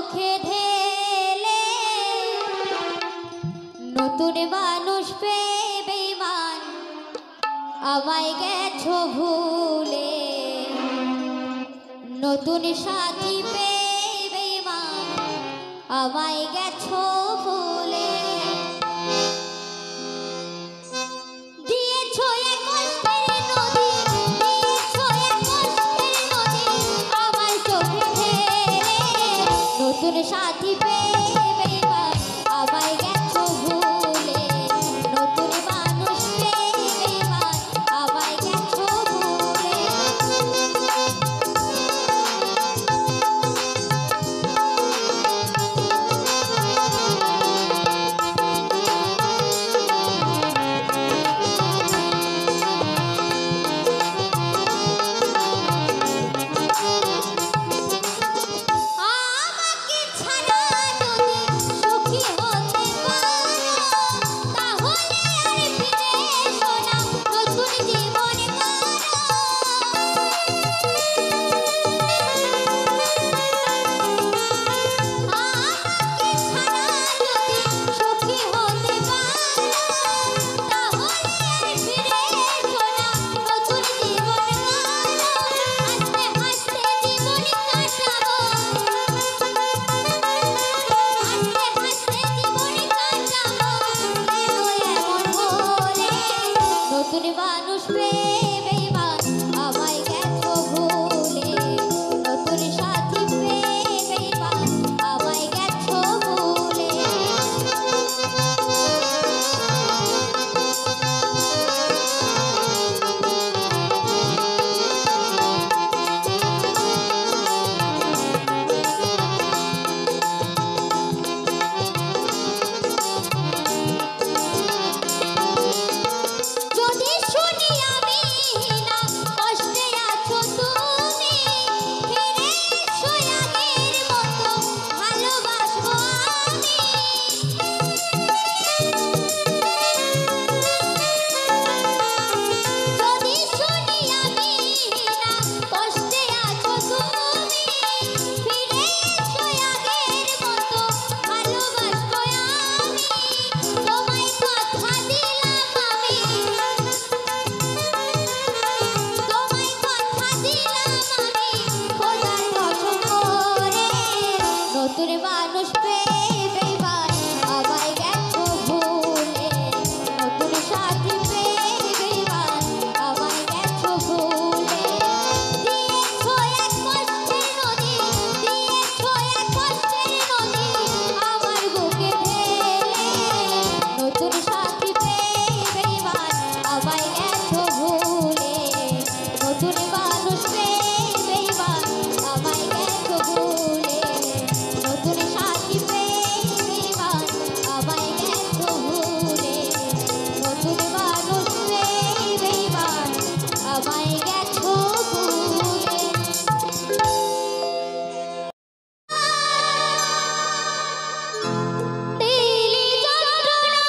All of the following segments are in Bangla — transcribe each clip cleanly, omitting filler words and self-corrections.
চোখে ঢেলে নতুন মানুষ পেয়ে বেঈমান আমায় গেছো ভুলে নতুন সাথী পেয়ে বেঈমান আমায় গেছো ভুলে নতুন সাথী পেয়ে বেঈমান আমায় গেছো ভুলে নতুন মানুষ পেয়ে বেঈমান আমায় গেছো ভুলে নতুন মানুষ পেয়ে বেঈমান আমায় গেছো ভুলে নতুন সাথী পেয়ে বেঈমান আমায় গেছো ভুলে নতুন মানুষ পেয়ে বেঈমান আমায় গেছো ভুলে নতুন সাথী পেয়ে বেঈমান আমায় গেছো ভুলে দিয়েছো এক কষ্টের নদী দিয়েছো এক কষ্টের নদী আমার বুকে ঢেলে নতুন সাথী পেয়ে বেঈমান আমায় গেছো ভুলে নতুন মানুষ পেয়ে বেঈমান আমায় গেছো ভুলে নতুন সাথী পেয়ে বেঈমান আমায় গেছো ভুলে নতুন মানুষ পেয়ে বেঈমান আমায় গেছো ভুলে দিলি যন্ত্রণা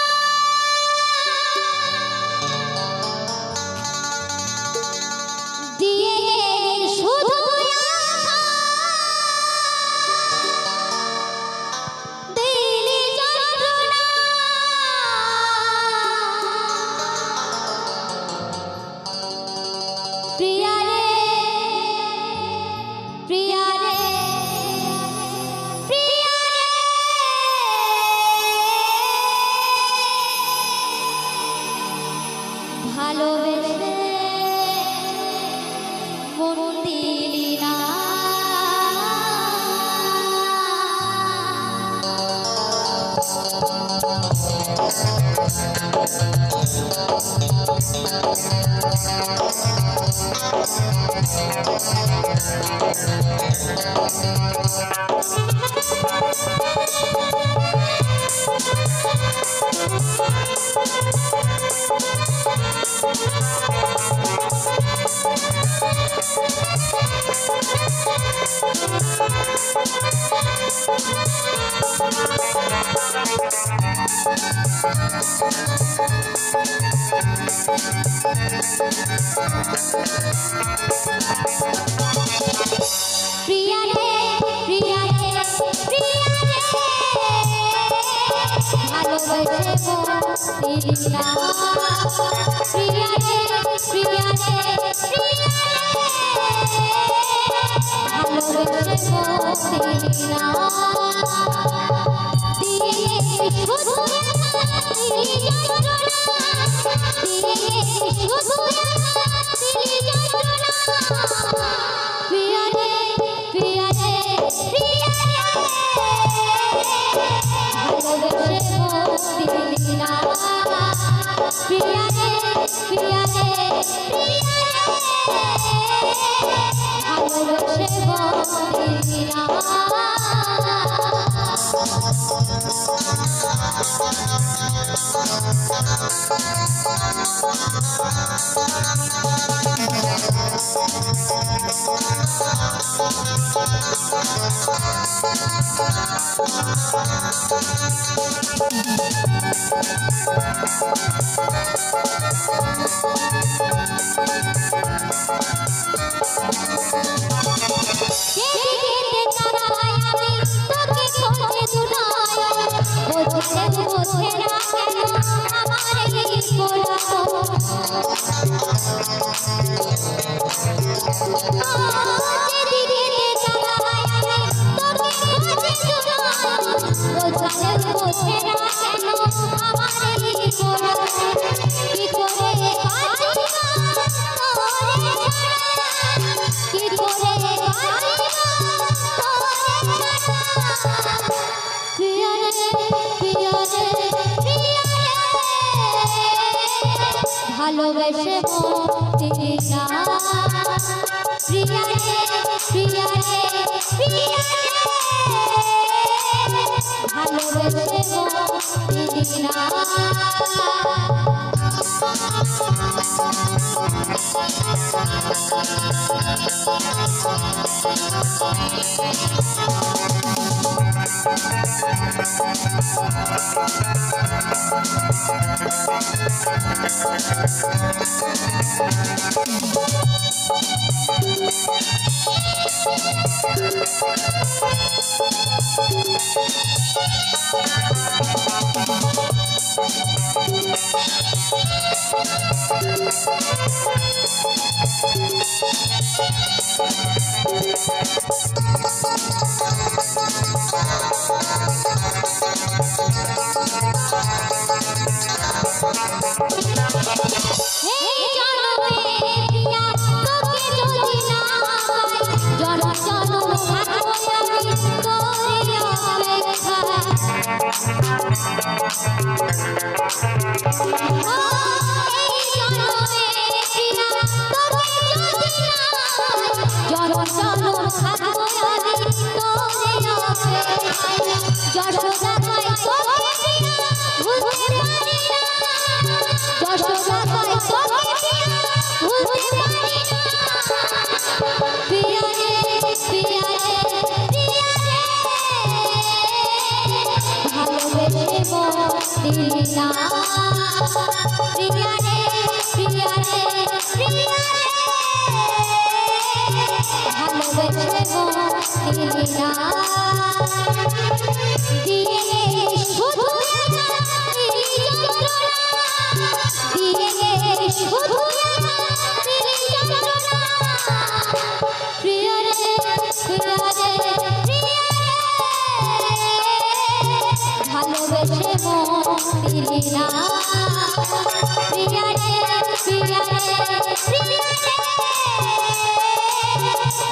দিয়ে গেলে শুধু দিলি যন্ত্রণা প্রিয়া রে প্রিয়া রে প্রিয়া রে ভালোবেসে মন দিলি না প্রিয়া রে প্রিয়া রে প্রিয়া দিলি না প্রিয়া রে প্রিয়া রে প্রিয়া রে ভালোবেসে দিলি না দিয়ে শুধু দিলি যন্ত্রণা দিয়ে শুধু দিলি যন্ত্রণা প্রিয়া রে প্রিয়া রে প্রিয়া রে ভালোবেসে দিলি না প্রিয়া রে প্রিয়া রে প্রিয়া রে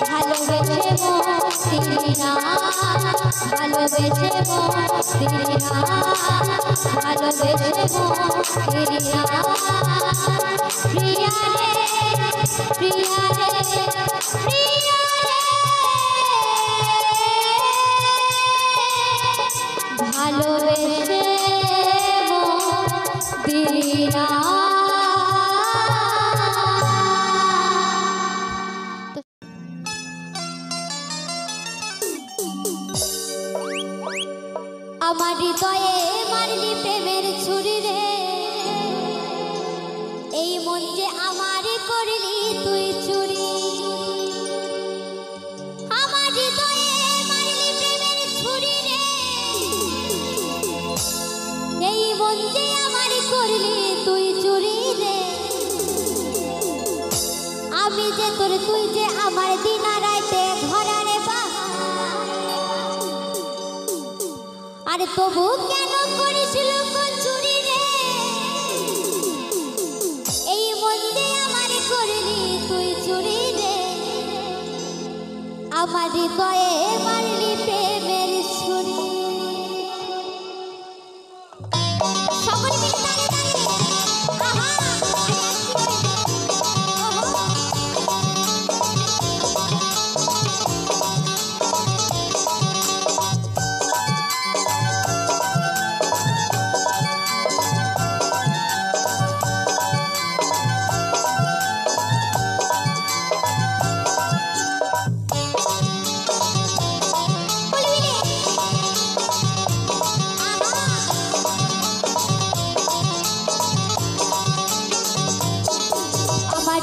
ভালোবেসে দিলি না ভালোবেসে দিলি না প্রিয়া রে প্রিয়া রে প্রিয়া রে ভালোবেসে দিলি না আমার হৃদয়ে মারলি প্রেমের ছুরি রে, এই মন যে আমারই করলি তুই চুরি। আমার হৃদয়ে মারলি প্রেমের ছুরি রে, এই মন যে আমারই করলি যে তোর তুই যে আমার দিনা রাইতে ঘরারে বা আরে তবু কেন করেছিল চুরি রে এই মন দিয়ে আমার করলি তুই চুরি রে আমার হৃদয়ে মারলি প্রেমের ছুরি সকলে মিলে তালে তালে আহা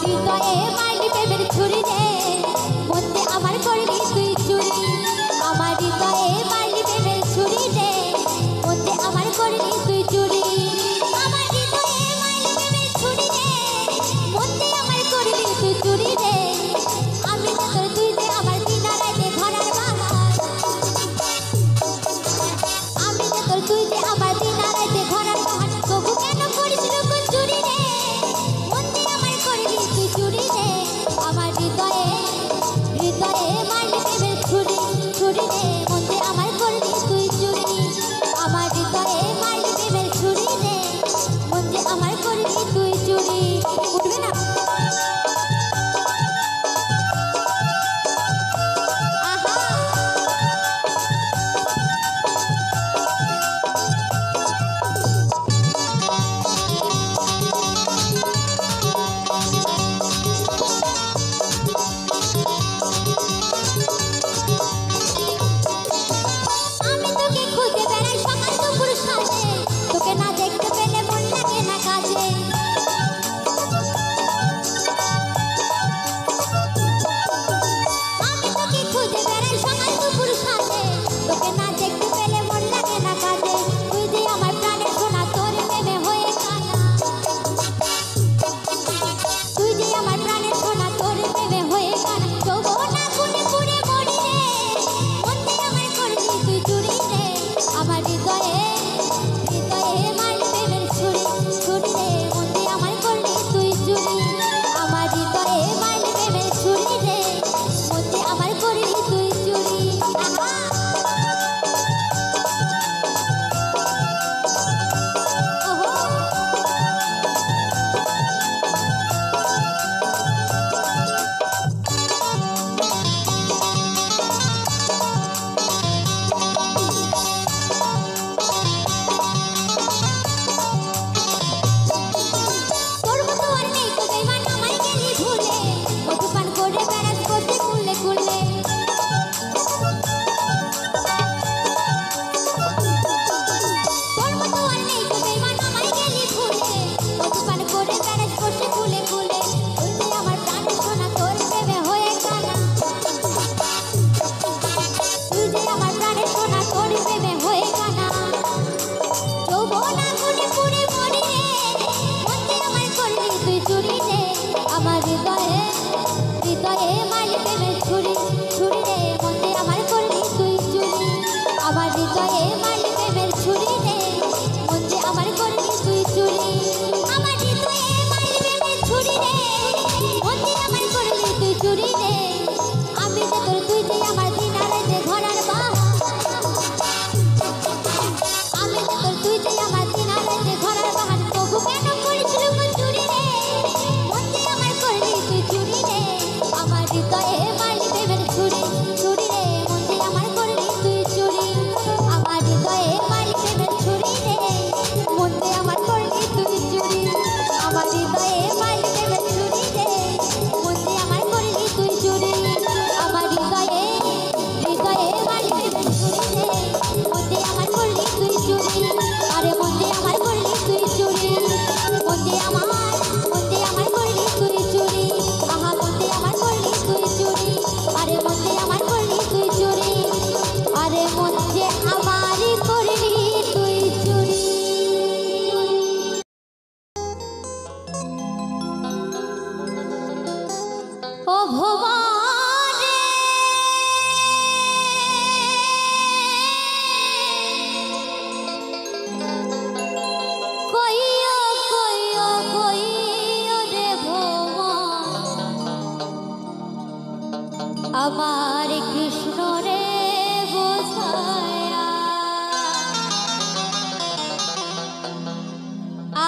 হৃদয়ে মারলি প্রেমের ছুরি রে মধ্যে আমার করলি তুই চুরি আমার হৃদয়ে মারলি প্রেমের ছুরি রে মধ্যে আমার করলি তুই চুরি আমার হৃদয়ে মারলি প্রেমের ছুরি রে মধ্যে আমার করলি তুই চুরি রে আমি তো তোর তুই যে আমার দিনা রাইতে ঘরার বাহার আমি তো তোর তুই যে আমার দিনা রাইতে ঘরার বাহার তবু কেন করিস রকম চুরি রে চুরি রে আমার হৃদয়ে হৃদয়ে মারলি প্রেমের ছুরি ছুরি রে মধ্যে আমার করলি তুই চুরি আমার হৃদয়ে মারলি প্রেমের ছুরি রে মধ্যে আমার করলি তুই চুরি উঠবে না তোকে না দেখতে পেলে মন লাগে না কাজে আমি তোকে খুঁজে বেড়াই সকাল দুপুর সাথে তোকে না দেখতে পেলে মন লাগে না কাজে তুই যে আমার প্রাণের সোনা তোর প্রেমে হয়ে কানা তুই যে আমার প্রাণের সোনা তোর প্রেমে হয়ে কানা তবু না কুনে পুরে মরি রে মধ্যে আমার করলি তুই চুরি রে আমার হৃদয়ে মারলি প্রেমের ছুরি ছুরি রে মধ্যে আমার করলি তুই চুরি আমার হৃদয়ে মারলি প্রেমের ছুরি রে মধ্যে আমার করলি তুই চুরি আমার হৃদয়ে হৃদয়ে মারলি প্রেমের ছুরি ছুরি রে মধ্যে আমার করলি তুই চুরি আমার হৃদয়ে মারলি প্রেমের ছুরি রে মধ্যে আমার করলি তুই চুরি আমার হৃদয়ে মারলি প্রেমের ছুরি রে মধ্যে আমার করলি তুই চুরি রে আমি যে তোর তুই যে আমার দিনা রাইতে ঘরার বাহার আমি যে তোর তুই যে আমার দিনা রাইতে ঘরার বাহার তবু কেন করেছিল চুরি রে মধ্যে আমার করলি তুই চুরি রে আমার হৃদয়ে মারলি প্রেমের ছুরি ছুরি রে মধ্যে আমার করলি তুই চুরি আমার হৃদয়ে মারলি প্রেমের ছুরি রে মধ্যে আমার করলি তুই চুরি আমার হৃদয়ে মারলি প্রেমের ছুরি রে মধ্যে আমার করলি তুই চুরি আমার হৃদয়ে হৃদয়ে মারলি প্রেমের ছুরি রে মধ্যে আমার করলি তুই চুরি আরে মধ্যে আমার করলি তুই চুরি মধ্যে আমার করলি তুই চুরি আহা মধ্যে আমার করলি তুই চুরি আরে মধ্যে আমার করলি তুই চুরি আরে মধ্যে আমারই করলি তুই চুরি ও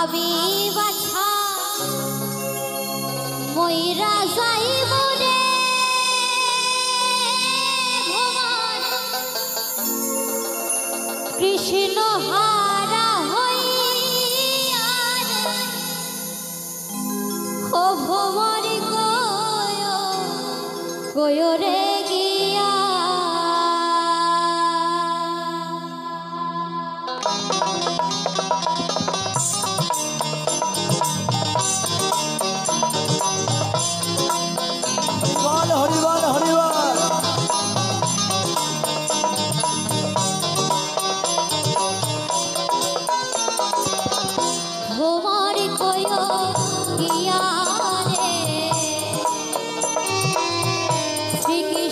আমি বাছা ময়রা যাইব রে ভুবন কৃষ্ণ হারা হইয়া ও ভুবন কয় রে গিয়া হরিবল হরিবল ভোমর কয় গিয়া রে শ্রীকৃষ্ণ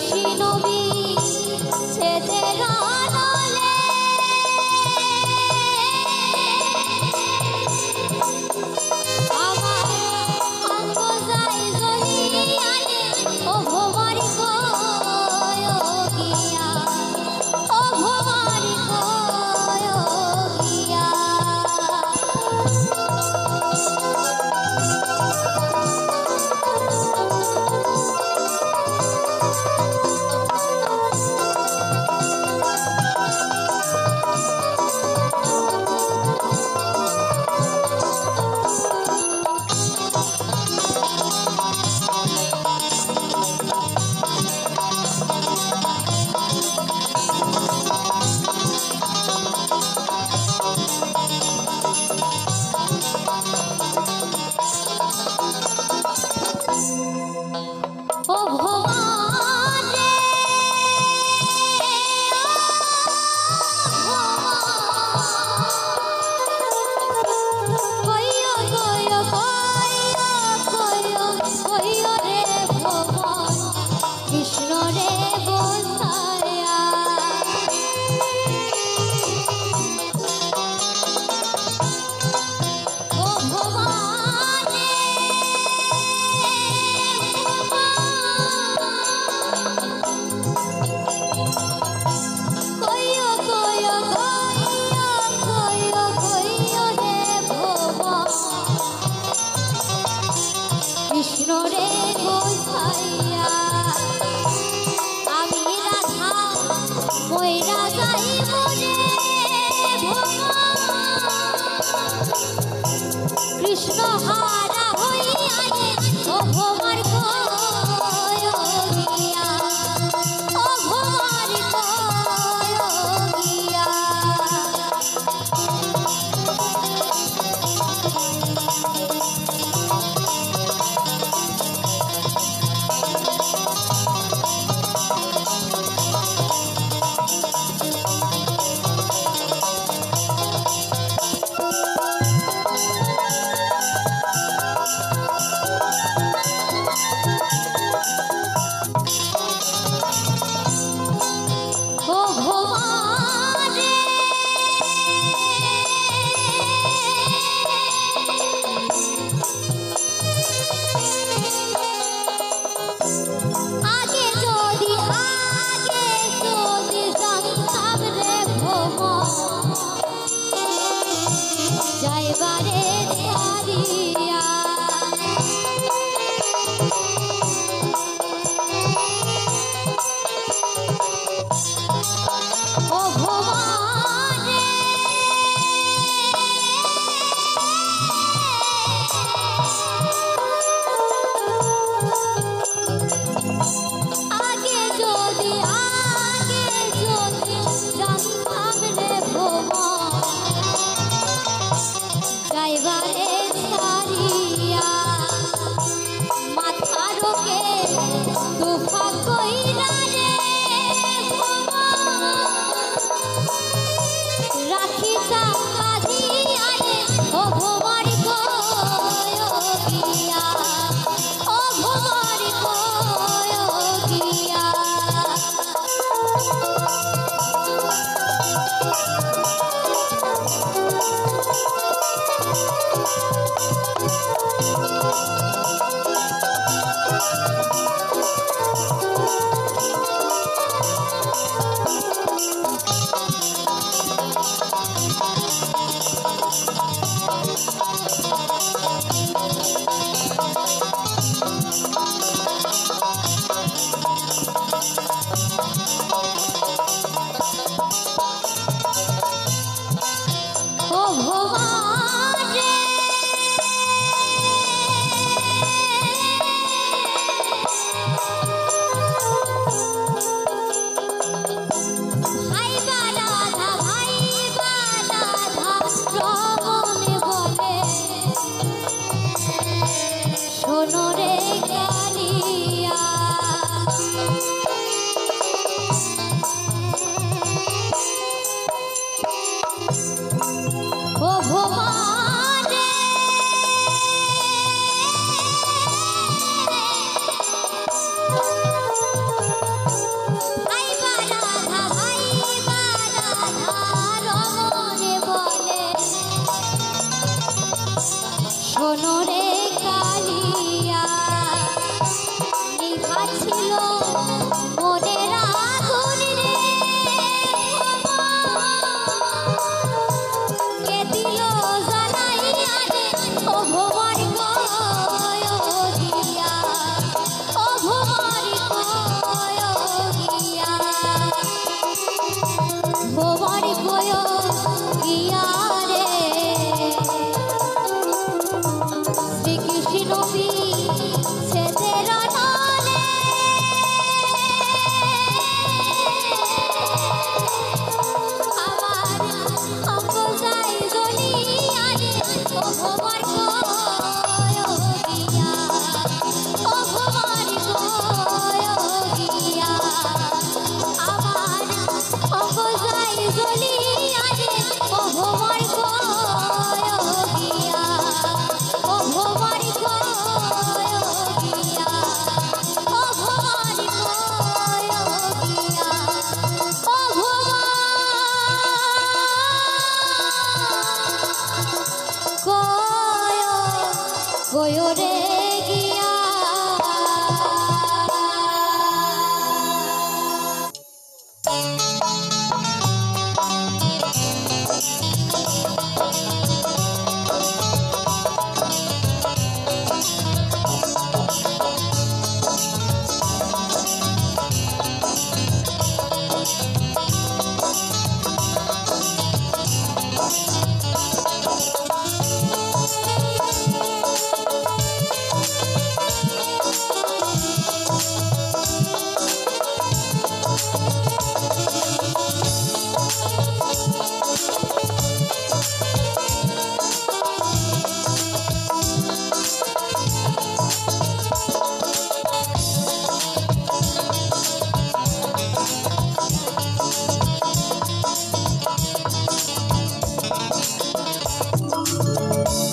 রে গিয়া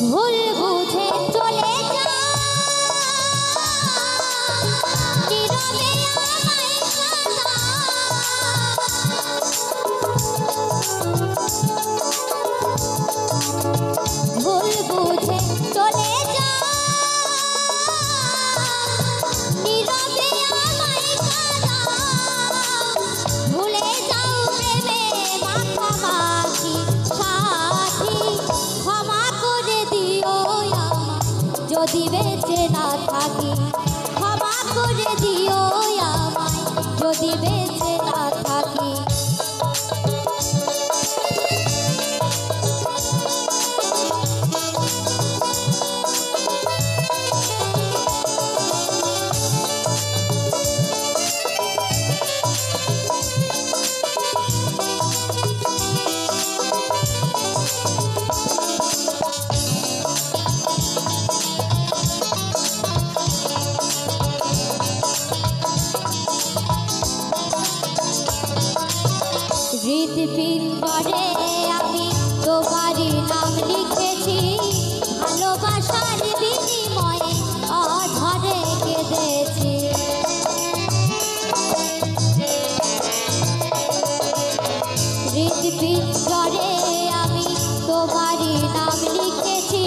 ভুল বুঝে চলে যা নীরবে আমায় কাঁদা ভুল বুঝে চলে যা নীরবে আমায় কাঁদা ভুলে যাও প্রেমে মাখামাখি সাথী ক্ষমা করে দিও আমায় যদি বেঁচে না থাকি ক্ষমা করে দিও আমায় যদি বেঁচে না থাকি হৃদপিণ্ডে আমি তোমারই নাম লিখেছি ভালোবাসার বিনিময়ে অধরে কেঁদেছি হৃদপিণ্ডে আমি তোমারই নাম লিখেছি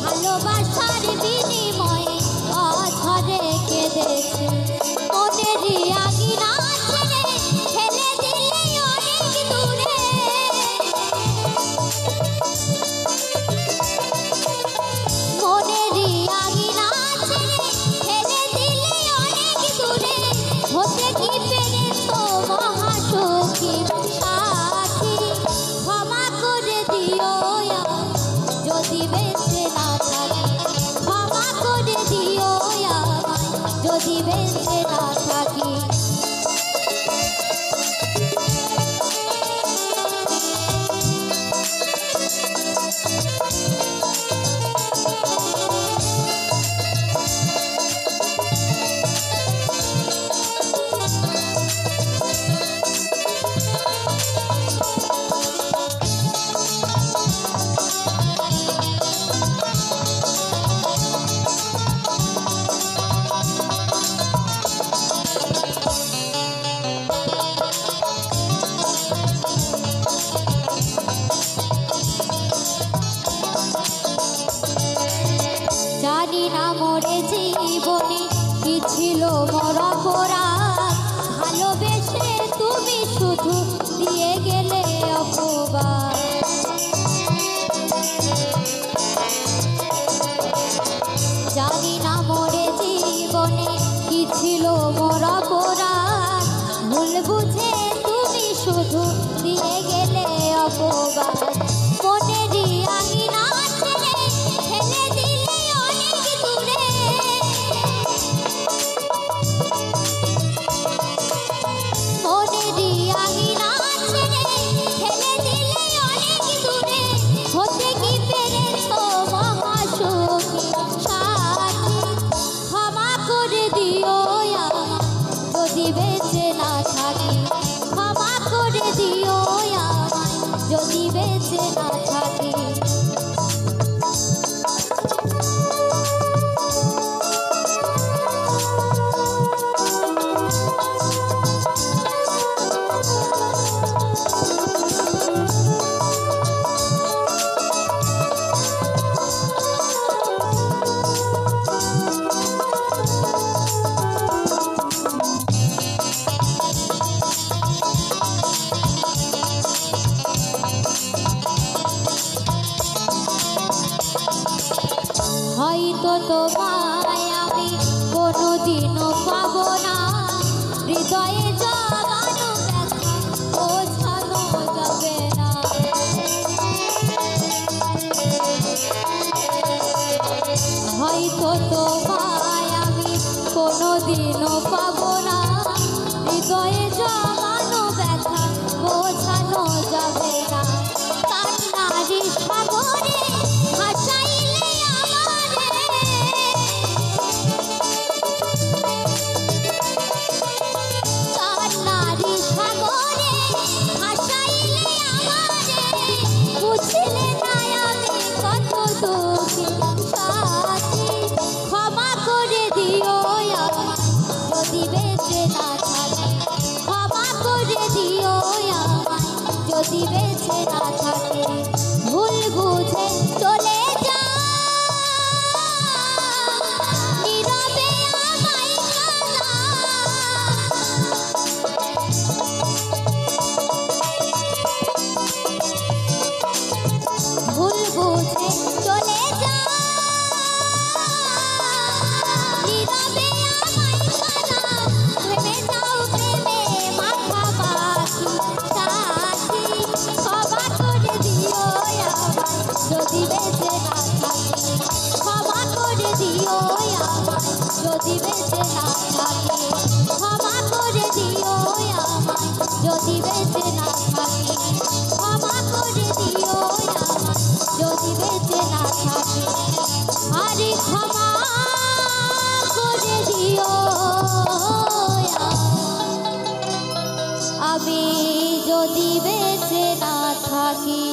ভালোবাসার বিনিময়ে অধরে কেঁদেছি মনেরই আঙিনা ছেড়ে ফেলে দিলে অনেক দূরে মনেরই আঙিনা ছেড়ে ফেলে দিলে অনেক দূরে হতে কি পেরেছো মহাসুখী সাথী ক্ষমা করে দিও যদি বেঁচে না থাকি ক্ষমা করে দিও আমায় যদি বেঁচে না থাকি জানি না মোরে জীবনে কি ছিল মরা পড়া ভালোবেসে তুমি শুধু দিয়ে গেলে অপবাদ জানি না মোরে জীবনে কি ছিল মরা পড়া ভুল বুঝে তুমি শুধু দিয়ে গেলে অপবাদ মনেরই আঙিনা ছেড়ে ফেলে দিলে অনেক দূরে মনেরই আঙিনা ছেড়ে ফেলে দিলে অনেক দূরে হতে কি পেরেছো মহাসুখী সাথী ক্ষমা করে দিও আমায় যদি বেঁচে না থাকি ক্ষমা করে দিও আমায় যদি বেঁচে না থাকি তোমায় আমি কোনোদিনও পাবো না, হৃদয়ে জমানো ব্যথা বোঝানো যাবে না। হয়তো তোমায় আমি কোনোদিনও পাবো না, হৃদয়ে জমানো ব্যথা বোঝানো যাবে না। কান্নারি সাগরে ভাসাইলে আমারে, কান্নারি সাগরে ভাসাইলে আমারে, বুঝলে না আমি কত দুঃখী সাথী। ক্ষমা করে দিও আমায় যদি বেঁচে না থাকি, ক্ষমা করে দিও আমায় যদি বেঁচে না থাকি। ভুল বুঝে চলে যা, নীরবে আমায় কাঁদা। ভুল বুঝে চলে যা, নীরবে আমায় কাঁদা। ভেবে যাও প্রেমে মাখামাখি সাথী। ক্ষমা করে দিও আমায় যদি বেঁচে না থাকি, ক্ষমা করে দিও আমায় যদি বেঁচে না থাকি, ক্ষমা করে দিও আমায় যদি বেঁচে না থাকি, ক্ষমা করে দিও আমায় যদি বেঁচে না থাকি। আরে ক্ষমা করে দিও আমি যদি বেঁচে না থাকি।